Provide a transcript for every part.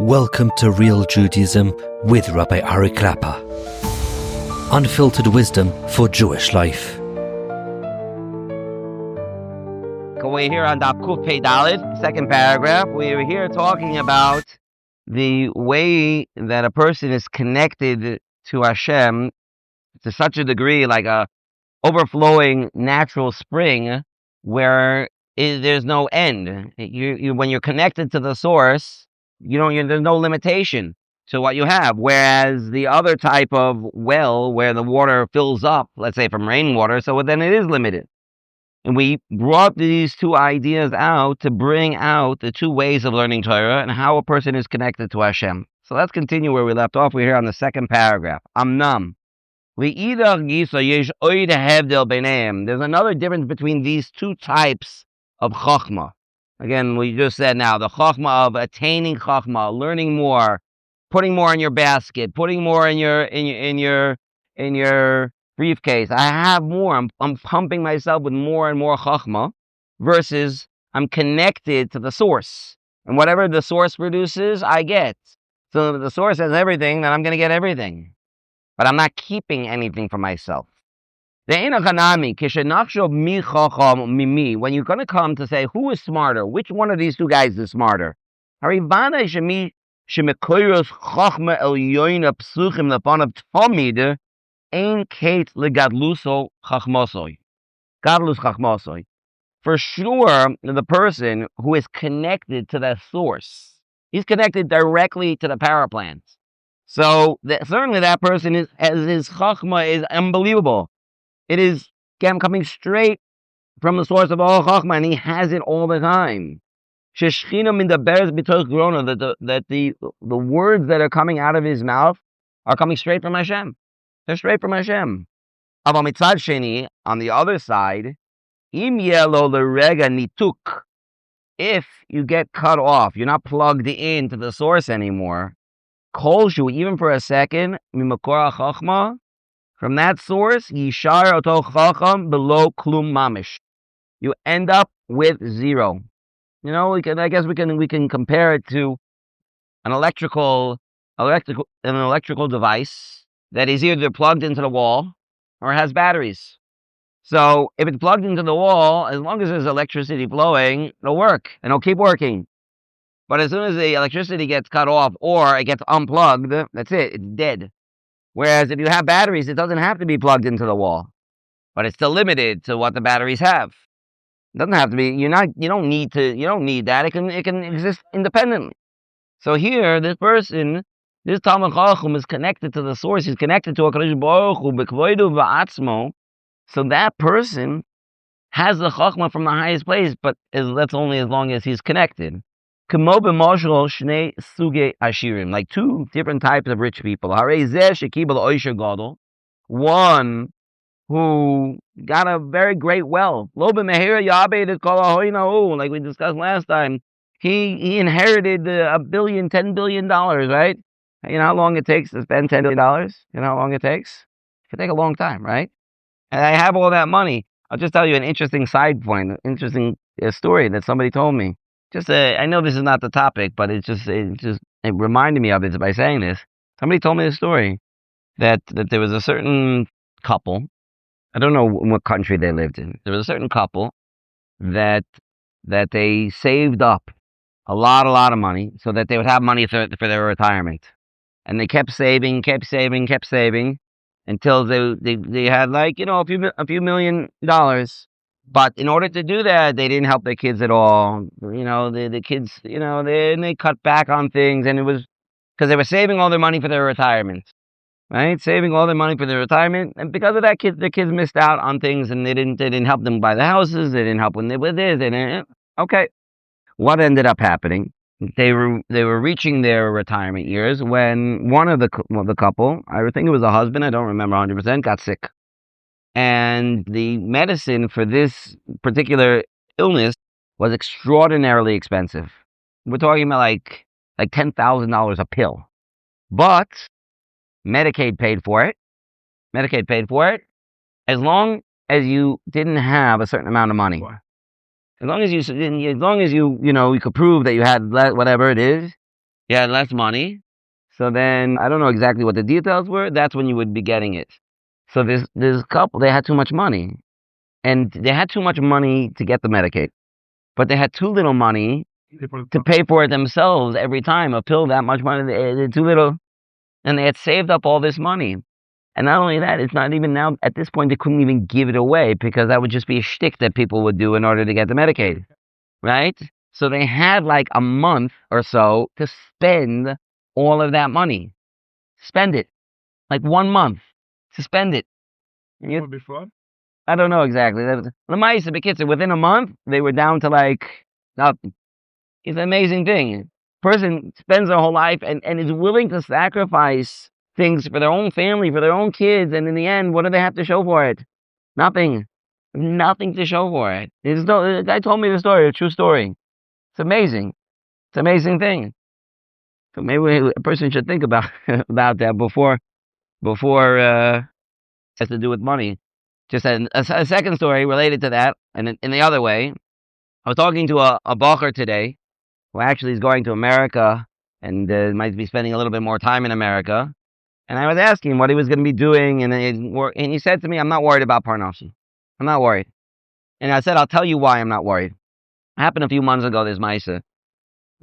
Welcome to Real Judaism with Rabbi Ari Klapper. Unfiltered wisdom for Jewish life. We're here on Daf Kuf Pei Dalet, second paragraph. We're here talking about the way that a person is connected to Hashem to such a degree, like a overflowing natural spring where there's no end. When you're connected to the source, there's no limitation to what you have. Whereas the other type of well, where the water fills up, let's say from rainwater, so then it is limited. And we brought these two ideas out to bring out the two ways of learning Torah and how a person is connected to Hashem. So let's continue where we left off. We're here on the second paragraph. Amnam. There's another difference between these two types of chochmah. Again, we just said now, the chochmah of attaining chochmah, learning more, putting more in your basket, putting more in your briefcase. I have more. I'm pumping myself with more and more chochmah versus I'm connected to the source. And whatever the source produces, I get. So if the source has everything, then I'm going to get everything. But I'm not keeping anything for myself. When you're going to come to say, who is smarter? Which one of these two guys is smarter? For sure, the person who is connected to the source, he's connected directly to the power plant. So certainly that person his chochmah is unbelievable. It is coming straight from the source of all chochmah, and he has it all the time. That the words that are coming out of his mouth are coming straight from Hashem. They're straight from Hashem. On the other side, if you get cut off, you're not plugged into the source anymore, even for a second, from that source, yishar oto chacham below klum mamish. You end up with zero. I guess we can compare it to an electrical device that is either plugged into the wall or has batteries. So if it's plugged into the wall, as long as there's electricity flowing, it'll work and it'll keep working. But as soon as the electricity gets cut off or it gets unplugged, that's it. It's dead. Whereas if you have batteries, it doesn't have to be plugged into the wall, but it's still limited to what the batteries have. It doesn't have to be. You don't need that. It can exist independently. So here, this person, this Talmud Chacham is connected to the source. He's connected to HaKadosh Baruch Hu b'kvoidu v'atzmo. So that person has the Chochmah from the highest place, but that's only as long as he's connected. Like two different types of rich people. One who got a very great wealth. Like we discussed last time, he inherited $1 billion, $10 billion, right? You know how long it takes to spend $10 billion? You know how long it takes? It can take a long time, right? And I have all that money. I'll just tell you an interesting side point, an interesting story that somebody told me. I know this is not the topic, but it reminded me of it by saying this. Somebody told me this story that there was a certain couple. I don't know what country they lived in. There was a certain couple that they saved up a lot of money so that they would have money for their retirement, and they kept saving until they had a few $1 million. But in order to do that, they didn't help their kids at all. The kids, they cut back on things, and it was because they were saving all their money for their retirement, right? Saving all their money for their retirement, and because of that, the kids missed out on things, and they didn't help them buy the houses. They didn't help when they were this. Okay, what ended up happening? They were reaching their retirement years when one of the couple, I think it was a husband, I don't remember 100%, got sick. And the medicine for this particular illness was extraordinarily expensive. We're talking about like $10,000 a pill. But Medicaid paid for it. As long as you didn't have a certain amount of money. As long as you could prove that you had whatever it is, you had less money. So then, I don't know exactly what the details were. That's when you would be getting it. So this couple, they had too much money. And they had too much money to get the Medicaid. But they had too little money to pay for it themselves every time. A pill, that much money, they had too little. And they had saved up all this money. And not only that, it's not even now, at this point, they couldn't even give it away because that would just be a shtick that people would do in order to get the Medicaid. Right? So they had like a month or so to spend all of that money. Spend it. Like 1 month to spend it. Before? I don't know exactly. The mice, the kids, within a month, they were down to like nothing. It's an amazing thing. Person spends their whole life and is willing to sacrifice things for their own family, for their own kids, and in the end, what do they have to show for it? Nothing. Nothing to show for it. The guy told me the story, a true story. It's amazing. It's an amazing thing. So maybe a person should think about about that before it has to do with money. Just a second story related to that, and in the other way, I was talking to a bacher today who actually is going to America and might be spending a little bit more time in America. And I was asking him what he was going to be doing, and he said to me, "I'm not worried about Parnassus. I'm not worried." And I said, "I'll tell you why I'm not worried." It happened a few months ago, this Maisa.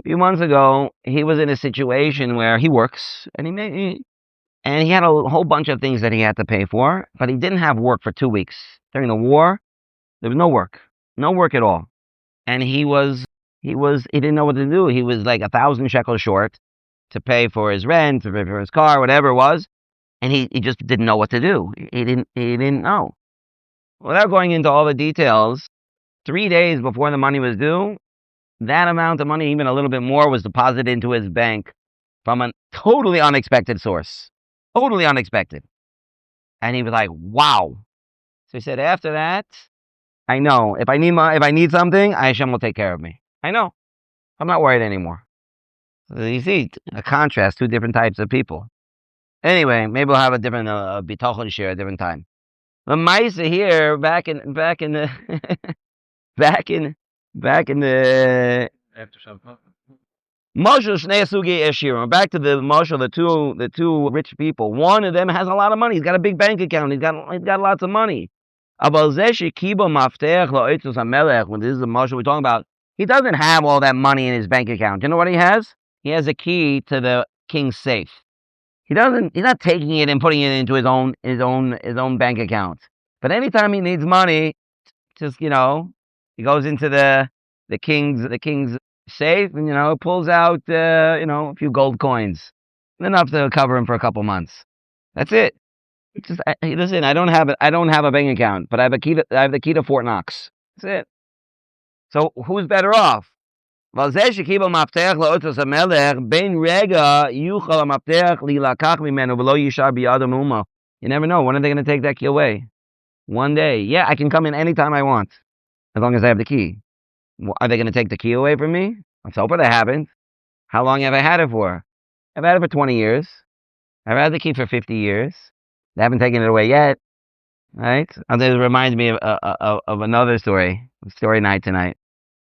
A few months ago, he was in a situation where he works, and he had a whole bunch of things that he had to pay for, but he didn't have work for 2 weeks. During the war, there was no work at all. And he didn't know what to do. He was like 1,000 shekels short to pay for his rent, to pay for his car, whatever it was. And he just didn't know what to do. He didn't know. Without going into all the details, 3 days before the money was due, that amount of money, even a little bit more, was deposited into his bank from a totally unexpected source. Totally unexpected. And he was like, wow. So he said, after that, I know if I need something, Hashem will take care of me. I know. I'm not worried anymore. So you see a contrast, two different types of people. Anyway, maybe we'll have a different bitochen share at a different time. The Maisa here, back in the After Shabbos. mashal shnei sugi eshirim. Back to the mashal, the two rich people. One of them has a lot of money. He's got a big bank account. He's got lots of money. When this is the mashal we're talking about, he doesn't have all that money in his bank account. You know what he has? He has a key to the king's safe. He's not taking it and putting it into his own bank account. But anytime he needs money, just he goes into the king's safe and pulls out a few gold coins, enough to cover him for a couple months. That's it. It's just listen. I don't have a bank account, but I have the key to Fort Knox. That's it. So who's better off? You never know. When are they going to take that key away? One day. Yeah, I can come in anytime I want, as long as I have the key. Are they going to take the key away from me? Let's hope they haven't. How long have I had it for? I've had it for 20 years. I've had the key for 50 years. They haven't taken it away yet. Right? This reminds me of another story night tonight.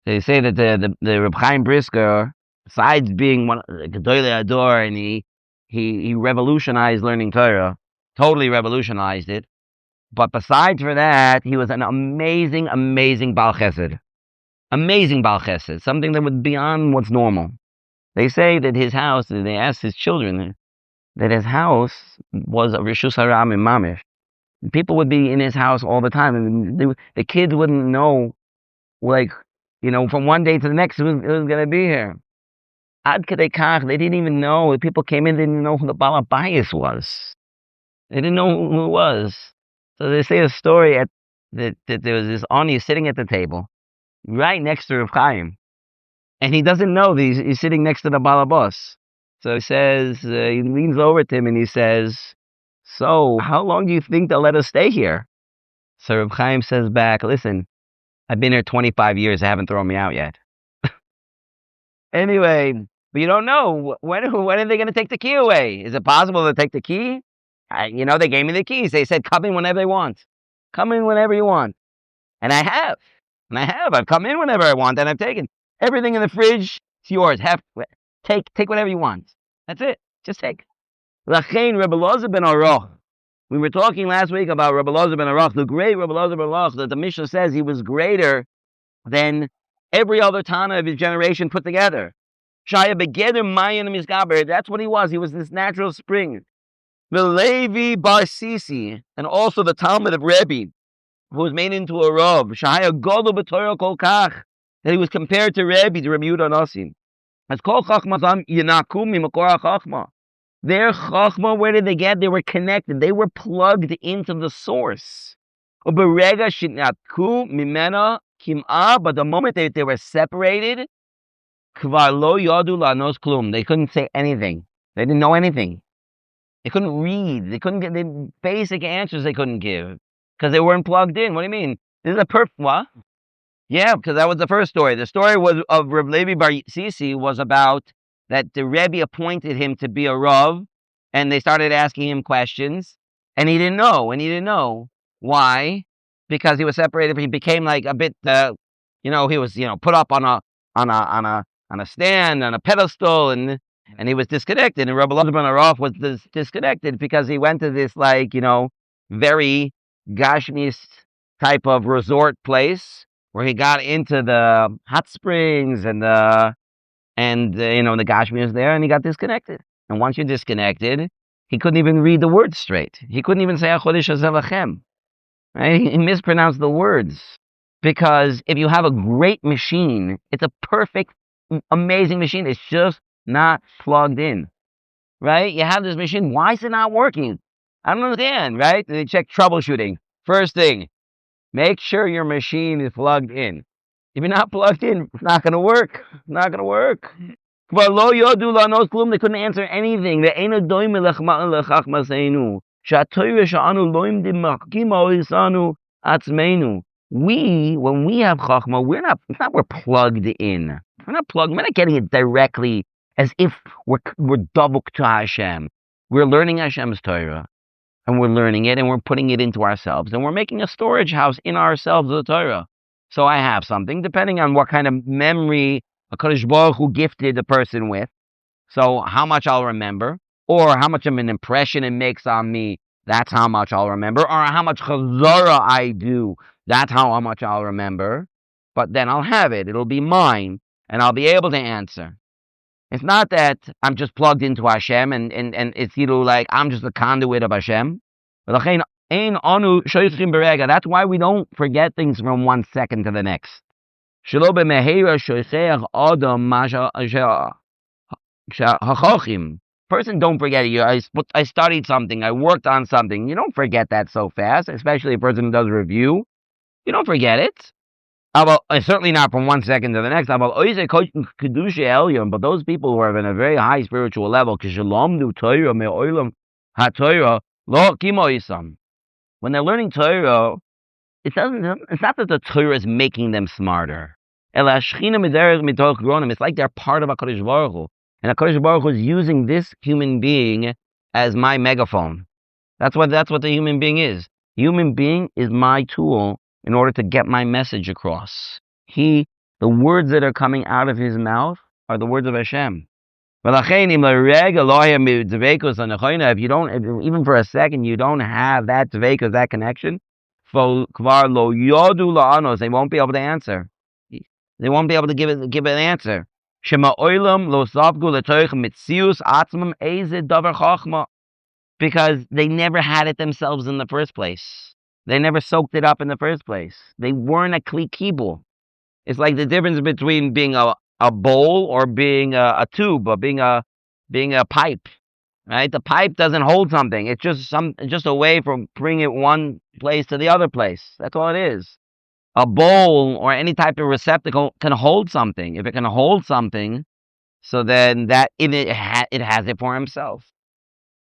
They say that the Reb Chaim Brisker, besides being one of the Gedolei Ador, and he revolutionized learning Torah, totally revolutionized it. But besides for that, he was an amazing Baal Chesed. Amazing Baal Chesed, something that was beyond what's normal. They say that his house, they asked his children, that his house was a Rishus Haram in Mamish. People would be in his house all the time, and the kids wouldn't know, from one day to the next, who's going to be here. Ad Kedei Kach, they didn't even know. People came in, they didn't know who the Baal Abayis was. They didn't know who it was. So they say a story that there was this Ani sitting at the table, right next to Reb Chaim. And he doesn't know that he's sitting next to the Baal Abos. So he says, he leans over to him and he says, so how long do you think they'll let us stay here? So Reb Chaim says back, listen, I've been here 25 years. They haven't thrown me out yet. Anyway, but you don't know. When are they going to take the key away? Is it possible to take the key? They gave me the keys. They said, come in whenever they want. Come in whenever you want. And I have. I've come in whenever I want, and I've taken everything in the fridge. It's yours. take whatever you want. That's it. Just take. Lachein Rabbi Elazar ben Aruch. We were talking last week about Rabbi Elazar ben Aruch, the great Rabbi Elazar ben Aruch, that the Mishnah says he was greater than every other Tana of his generation put together. Shaya begeder mayan misgaber. That's what he was. He was this natural spring. Levi bar Sisi, and also the Talmud of Rebbe, who was made into a Rav. Shaya godol b'Torah kol kach, that he was compared to Rebbe, to Rabbi Yehuda Nasi. As kol chochmah yinakum mimakor chochmah. Their chochmah, where did they get? They were connected. They were plugged into the source. Uberega shinatku mimena kim'ah, but the moment they were separated, kvar lo yadu lanos klum. They couldn't say anything. They didn't know anything. They couldn't read. They couldn't get the basic answers. They couldn't give because they weren't plugged in. What do you mean? This is a perfect what? Yeah, because that was the first story. The story was of Rav Levi bar Sisi was about that the Rebbe appointed him to be a Rav, and they started asking him questions, and he didn't know. And he didn't know why, because he was separated. He became like a bit, he was put up on a stand, on a pedestal, and he was disconnected. And Rabbi Elazar ben Aruch was disconnected because he went to this very Gashmis type of resort place where he got into the hot springs and the Gashmi was there, and he got disconnected. And once you're disconnected, he couldn't even read the words straight. He couldn't even say HaChodesh Hazeh Lachem. Right? He mispronounced the words. Because if you have a great machine, it's a perfect, amazing machine. It's just not plugged in. Right? You have this machine. Why is it not working? I don't understand. Right? They check troubleshooting. First thing, make sure your machine is plugged in. If you're not plugged in, it's not going to work. It's not going to work. They couldn't answer anything. When we have chochmah, we're plugged in. We're not getting it directly as if we're double to Hashem. We're learning Hashem's Torah, and we're learning it, and we're putting it into ourselves, and we're making a storage house in ourselves of the Torah. So I have something, depending on what kind of memory HaKadosh Baruch Hu gifted the person with. So how much I'll remember, or how much of an impression it makes on me, that's how much I'll remember, or how much chazara I do, that's how much I'll remember. But then I'll have it, it'll be mine, and I'll be able to answer. It's not that I'm just plugged into Hashem, and it's like I'm just the conduit of Hashem. That's why we don't forget things from 1 second to the next. Person don't forget it. I studied something, I worked on something. You don't forget that so fast, especially a person who does review. You don't forget it. Certainly not from 1 second to the next. But those people who are in a very high spiritual level, when they're learning Torah, it's not that the Torah is making them smarter. It's like they're part of HaKadosh Baruch Hu. And HaKadosh Baruch Hu is using this human being as my megaphone. That's what the human being is. Human being is my tool in order to get my message across. The words that are coming out of his mouth are the words of Hashem. If you don't, even for a second, you don't have that dveikos, that connection, they won't be able to answer. They won't be able to give an answer. Because they never had it themselves in the first place. They never soaked it up in the first place. They weren't a kli kibul. It's like the difference between being a bowl or being a tube, or being a pipe. Right? The pipe doesn't hold something. It's just a way from bringing it one place to the other place. That's all it is. A bowl or any type of receptacle can hold something. If it can hold something, so then that it has it for himself.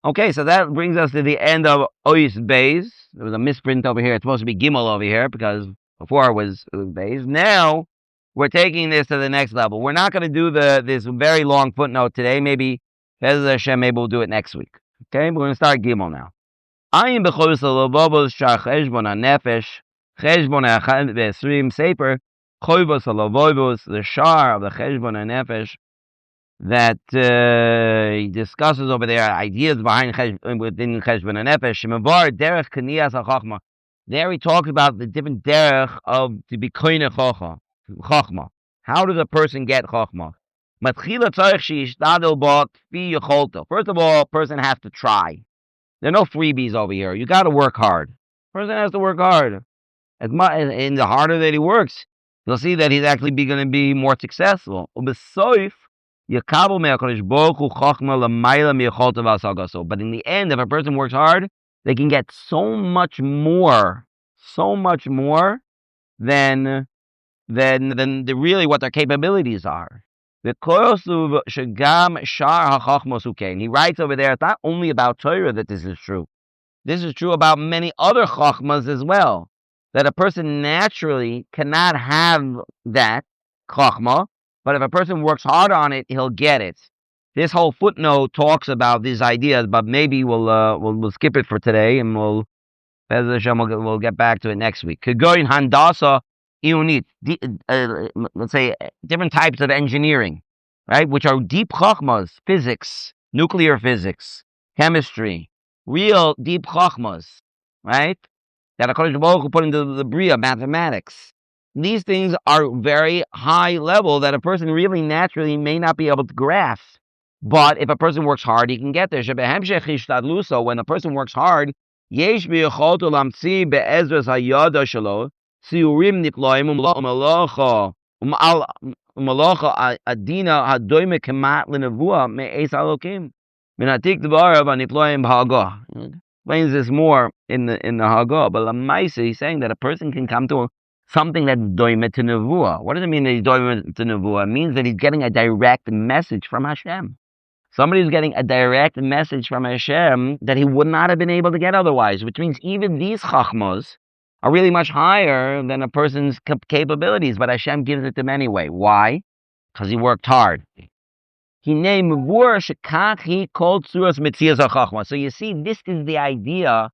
Okay, so that brings us to the end of Ois Beis. There was a misprint over here. It's supposed to be Gimel over here because before it was Beis. Now we're taking this to the next level. We're not going to do this very long footnote today. Maybe Bez Hashem, maybe we'll do it next week. Okay, we're going to start Gimel now. Ayin b'chos alavavos shar cheshbon hanefesh cheshbon ha'achad v'esrim sefer choivos alavavos the shar of the cheshbon hanefesh that he discusses over there ideas behind within cheshbon and nefesh. Shemavar derech kaniyas chochmah. There he talks about the different derech of to be koine chochmah. How does a person get chochmah? First of all, a person has to try. There are no freebies over here. You got to work hard. Person has to work hard. And the harder that he works, you'll see that he's actually going to be more successful. But in the end, if a person works hard, they can get so much more than really what their capabilities are. He writes over there, it's not only about Torah that this is true. This is true about many other chochmas as well. That a person naturally cannot have that chochmah, but if a person works hard on it, he'll get it. This whole footnote talks about these ideas, but maybe we'll skip it for today, and we'll get back to it next week. Kagoin handasa iunit, let's say different types of engineering, right? Which are deep chochmas, physics, nuclear physics, chemistry, real deep chochmas, right? That HaKadosh Baruch Hu put into the Bria, mathematics. These things are very high level that a person really naturally may not be able to grasp. But if a person works hard, he can get there. So when a person works hard, yesh b'yecholto lamtzi be'ezras hayada shelo siurim nifloim umalacha adina hadoime kemat lenavua me'es alokim minatik dvarav anifloim b'hagah. Explains this more in the Hagah, but Lamaisa, he's saying that a person can come to something that's doimet to nevuah. What does it mean that he's doimet to nevuah? It means that he's getting a direct message from Hashem. Somebody's getting a direct message from Hashem that he would not have been able to get otherwise, which means even these chachmos are really much higher than a person's capabilities, but Hashem gives it to him anyway. Why? Because he worked hard. So you see, this is the idea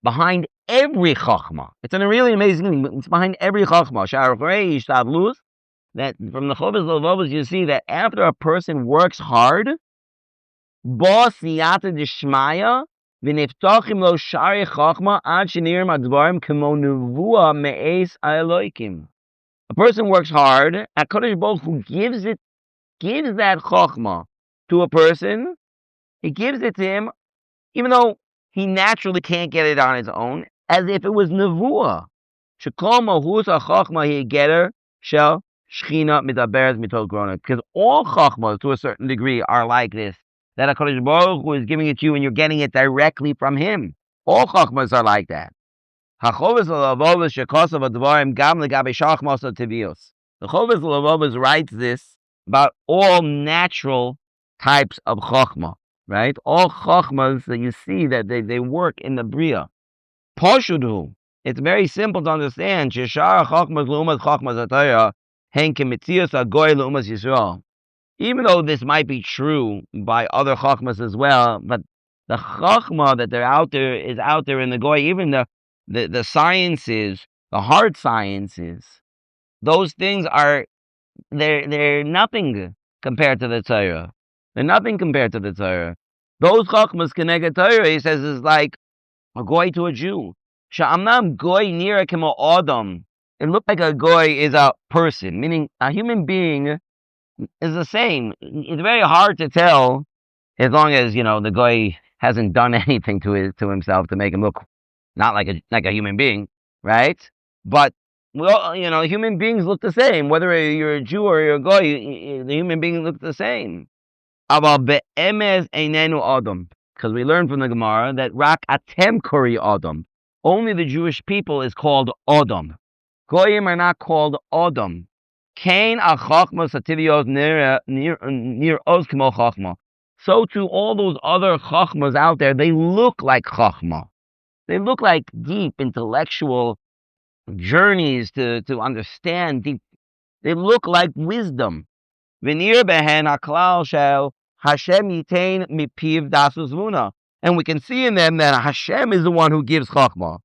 behind every chochmah. It's a really amazing thing. It's behind every chochmah. That from the Chovos Levavos, you see that after a person works hard, a person works hard, HaKadosh Baruch Hu gives that chochmah to a person. He gives it to him, even though he naturally can't get it on his own, as if it was nevuah. Because all chochmahs, to a certain degree, are like this. That HaKadosh Baruch Hu is giving it to you, and you're getting it directly from Him. All chochmahs are like that. The Chovos Levavos writes this about all natural types of chochmah, right? All chochmas that you see that they work in the bria. Poshudu, it's very simple to understand. Sheshara chochmas l'umas chochmas atayah hen kemitzias agoy l'umas Yisrael. Even though this might be true by other chochmas as well, but the chochmah that they're out there is out there in the goy. Even the sciences, the hard sciences, those things are they're nothing compared to the Torah. They're nothing compared to the Torah. Those chochmas connected Torah, he says, is like a goy to a Jew. Sha'amnam goy nira kemo adam. It looked like a goy is a person, meaning a human being is the same. It's very hard to tell, as long as the goy hasn't done anything to himself to make him look not like a human being, right? But human beings look the same. Whether you're a Jew or you're a goy, the human beings look the same. Because we learn from the Gemara that rak atem kori adam. Only the Jewish people is called adam. Goyim are not called adam. Kain al chochma sativios near oz kemo chochma. So too, all those other chochmas out there, they look like chochma. They look like deep intellectual journeys to understand deep. They look like wisdom. V'nir behen haklal shel Hashem yitain mipiv daas uzvuna. And we can see in them that Hashem is the one who gives chochmah.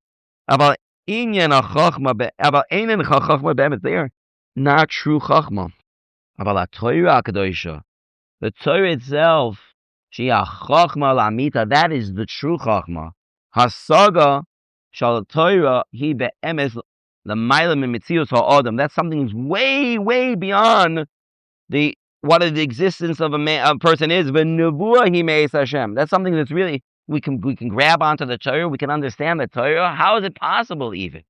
Aval inyan chochmah be'emet, they are not true chochmah. Aval ha'Torah hakadoshah, The Torah itself, Shia chochmah lamita, that is the true chochmah. Hasaga shal Torah hi be'emes l'mayla mitzius ha'adam. That's something that's way, way beyond what the existence of a person is. V'nevuah hi me'es Hashem. That's something that's really we can grab onto the Torah. We can understand the Torah. How is it possible even?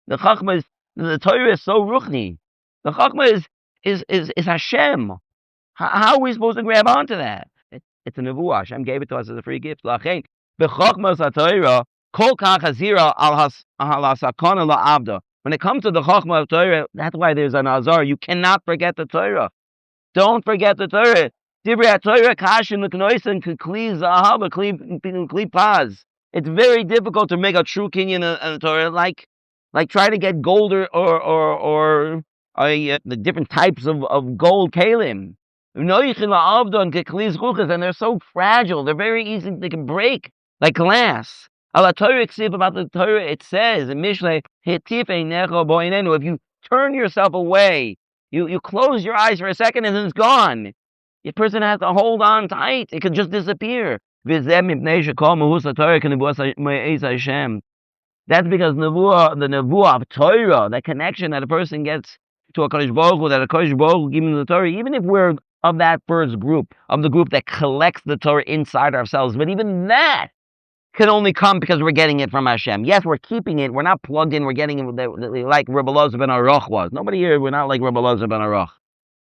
The chochmah the Torah is so ruchni. The chochmah is Hashem. How are we supposed to grab onto that? It's a nevuah. Hashem gave it to us as a free gift. Lachein b'chochmas haTorah kol kach hazira al hasakana la'avda. When it comes to the chochmah of Torah, that's why there's an azar. You cannot forget the Torah. Don't forget the Torah. Divrei Torah kashin l'knoisen k'kli zahav k'kli paz. It's very difficult to make a true kinyan in the Torah, like try to get gold or the different types of gold kalim. And they're so fragile. They're very easy. They can break like glass. About the Torah, it says in Mishlei, if you turn yourself away, you close your eyes for a second and then it's gone. The person has to hold on tight. It could just disappear. That's because the nevuah of Torah, that connection that a person gets to a Kodesh Baruch Hu, that a Kodesh Baruch Hu gives him the Torah, even if we're of that first group, of the group that collects the Torah inside ourselves, but even that can only come because we're getting it from Hashem. Yes, we're keeping it. We're not plugged in. We're getting it like Rabbi Elazar ben Aruch was. Nobody here, we're not like Rabbi Elazar ben Aruch.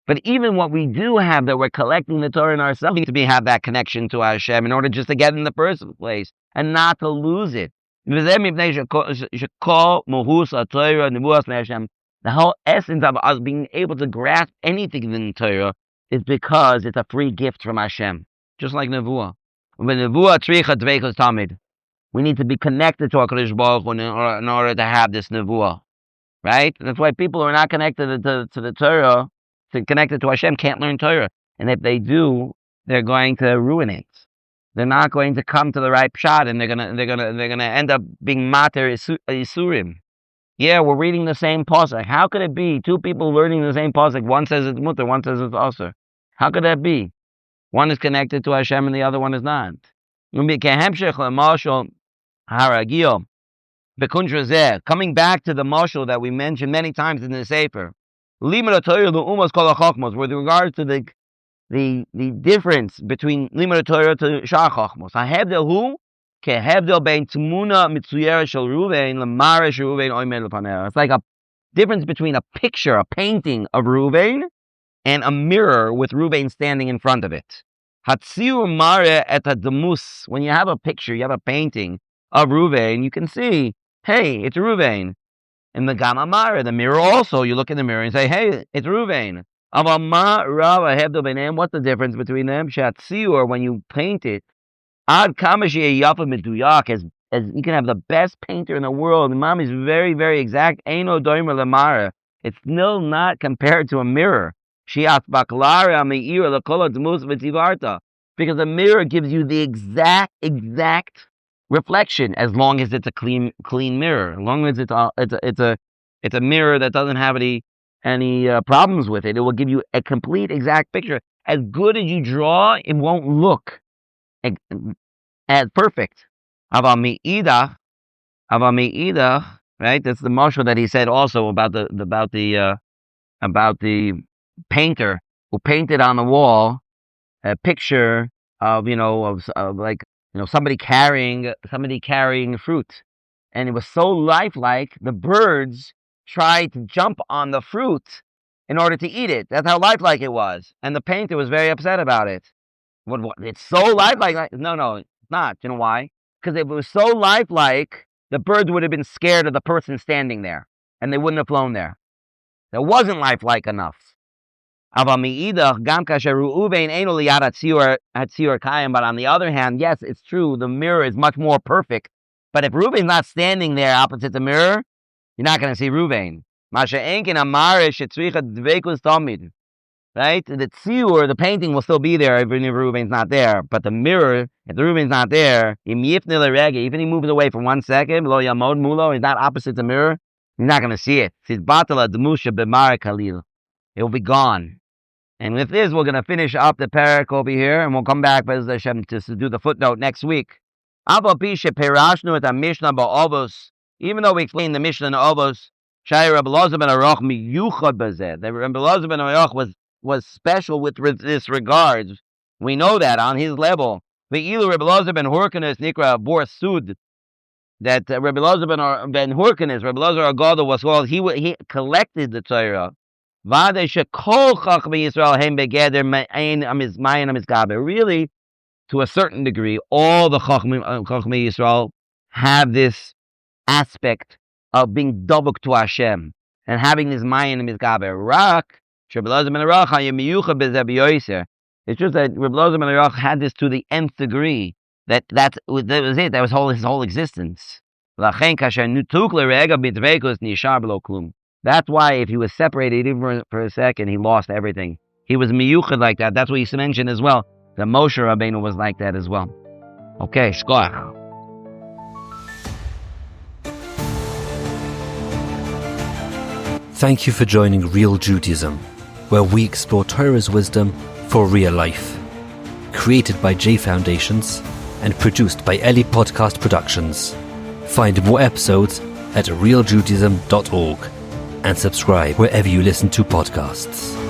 But even what we do have, that we're collecting the Torah in ourselves, to have that connection to Hashem in order just to get in the first place and not to lose it. The whole essence of us being able to grasp anything in Torah is because it's a free gift from Hashem, just like nevuah. We need to be connected to HaKadosh Baruch Hu in order to have this nevuah, right? That's why people who are not connected to the Torah, connected to Hashem, can't learn Torah, and if they do, they're going to ruin it. They're not going to come to the right pshat, and they're gonna end up being mater isurim. Yeah, we're reading the same pasuk. How could it be two people learning the same pasuk? One says it's mutter, one says it's asur. How could that be? One is connected to Hashem and the other one is not. Coming back to the mashal that we mentioned many times in the Sefer, with regards to the difference between limud Torah to shar chochmos. It's like a difference between a picture, a painting of Reuven, and a mirror with Reuven standing in front of it. When you have a picture, you have a painting of Reuven, you can see, hey, it's Reuven. And the Gama Mara, the mirror also, you look in the mirror and say, hey, it's Reuven. What's the difference between them? When you paint it, as you can have the best painter in the world, the mom is very, very exact. It's still not compared to a mirror. Because the mirror gives you the exact reflection, as long as it's a clean mirror. As long as it's a mirror that doesn't have any problems with it, it will give you a complete exact picture. As good as you draw, it won't look as perfect. Avami'ida, right? That's the mashal that he said also about the painter who painted on the wall a picture of somebody carrying fruit, and it was so lifelike. The birds tried to jump on the fruit in order to eat it. That's how lifelike it was, and the painter was very upset about it. What? It's so lifelike. No, it's not. You know why? Because if it was so lifelike, the birds would have been scared of the person standing there, and they wouldn't have flown there. It wasn't lifelike enough. But on the other hand, yes, it's true, the mirror is much more perfect. But if Reuven's not standing there opposite the mirror, you're not going to see Reuven. Right? The tziur, the painting will still be there even if Reuven's not there. But the mirror, if the Reuven's not there, even if he moves away for 1 second, he's not opposite the mirror, you're not going to see it. It will be gone. And with this, we're going to finish up the parak over here, and we'll come back, B'ezras Hashem, to do the footnote next week. Even though we explained the Mishnah in Ovos, Shai Rabbi Elazar ben Aruch miyuchad bazeh. That Rabbi Elazar ben Aruch was special with this regard. We know that on his level. Ve'ilu Rabbi Elazar ben Hurkanus nikra bor sud. That Rabbi Elazar ben Hurkanus, Rabbi Elazar Agada was called. He collected the Torah. Vade shekol chochmah Yisrael hem begeder ma'ayin amiz gaber. Really, to a certain degree, all the chochmah Yisrael have this aspect of being doubled to Hashem and having this mayin mizgaber. Rak Rabbi Elazar ben Aruch hayemiyucha bezabiyoser. It's just that Rabbi Elazar ben Aruch had this to the nth degree. That was it. That was his whole existence. That's why if he was separated even for a second, he lost everything. He was miyuchad like that. That's what he mentioned as well. The Moshe Rabbeinu was like that as well. Okay, shkoach. Thank you for joining Real Judaism, where we explore Torah's wisdom for real life. Created by J Foundations and produced by Eli Podcast Productions. Find more episodes at realjudaism.org and subscribe wherever you listen to podcasts.